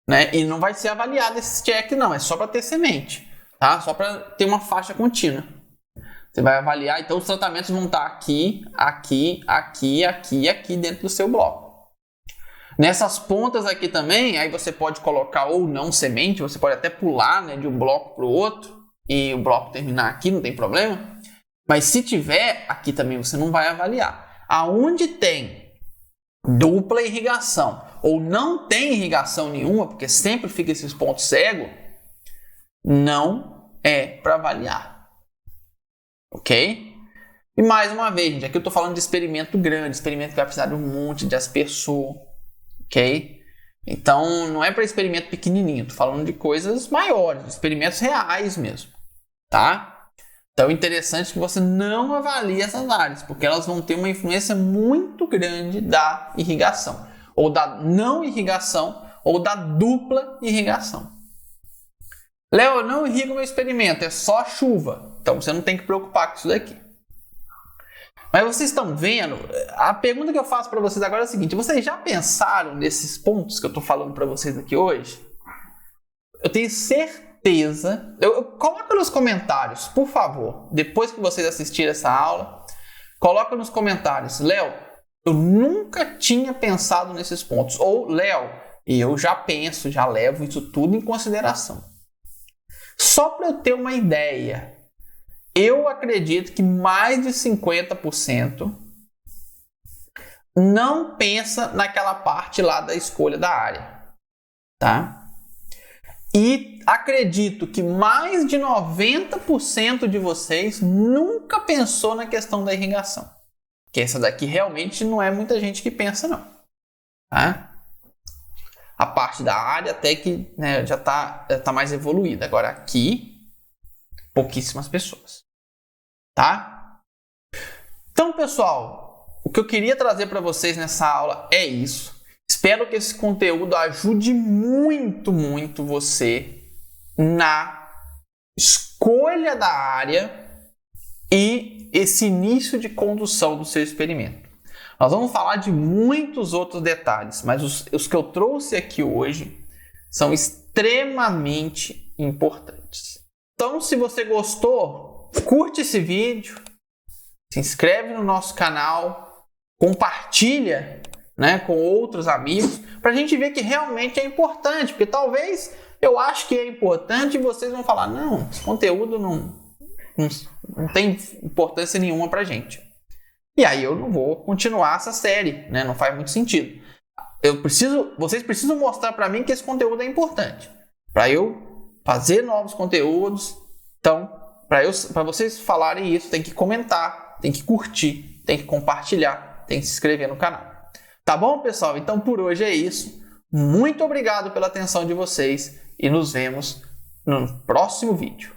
Né? E não vai ser avaliado esse check, não. É só para ter semente. Tá? Só para ter uma faixa contínua. Você vai avaliar. Então, os tratamentos vão estar aqui, aqui, aqui, aqui e aqui dentro do seu bloco. Nessas pontas aqui também, aí você pode colocar ou não semente. Você pode até pular, né, de um bloco para o outro. E o bloco terminar aqui, não tem problema. Mas se tiver, aqui também você não vai avaliar. Aonde tem dupla irrigação ou não tem irrigação nenhuma, porque sempre fica esses pontos cegos, não é para avaliar. Ok? E mais uma vez, gente, aqui eu estou falando de experimento grande, experimento que vai precisar de um monte de aspersor. Ok? Então, não é para experimento pequenininho, estou falando de coisas maiores, experimentos reais mesmo. Tá? Então, é interessante que você não avalie essas áreas, porque elas vão ter uma influência muito grande da irrigação, ou da não irrigação, ou da dupla irrigação. Léo, eu não irrigo meu experimento, é só chuva. Então, você não tem que preocupar com isso daqui. Mas vocês estão vendo, a pergunta que eu faço para vocês agora é a seguinte: vocês já pensaram nesses pontos que eu estou falando para vocês aqui hoje? Eu tenho certeza. Coloca nos comentários, por favor, depois que vocês assistirem essa aula, coloca nos comentários, Léo, eu nunca tinha pensado nesses pontos. Ou, Léo, eu já penso, já levo isso tudo em consideração. Só para eu ter uma ideia, eu acredito que mais de 50% não pensa naquela parte lá da escolha da área, tá? E acredito que mais de 90% de vocês nunca pensou na questão da irrigação. Que essa daqui realmente não é muita gente que pensa, não. Tá? A parte da área até que, né, já tá mais evoluída. Agora aqui, pouquíssimas pessoas. Tá? Então, pessoal, o que eu queria trazer para vocês nessa aula é isso. Espero que esse conteúdo ajude muito, muito você na escolha da área e esse início de condução do seu experimento. Nós vamos falar de muitos outros detalhes, mas os que eu trouxe aqui hoje são extremamente importantes. Então, se você gostou, curte esse vídeo, se inscreve no nosso canal, compartilha, né, com outros amigos, para a gente ver que realmente é importante, porque talvez eu acho que é importante e vocês vão falar, não, esse conteúdo não tem importância nenhuma pra gente. E aí eu não vou continuar essa série, né? Não faz muito sentido. Vocês precisam mostrar para mim que esse conteúdo é importante, para eu fazer novos conteúdos. Então, para vocês falarem isso, tem que comentar, tem que curtir, tem que compartilhar, tem que se inscrever no canal. Tá bom, pessoal? Então, por hoje é isso. Muito obrigado pela atenção de vocês e nos vemos no próximo vídeo.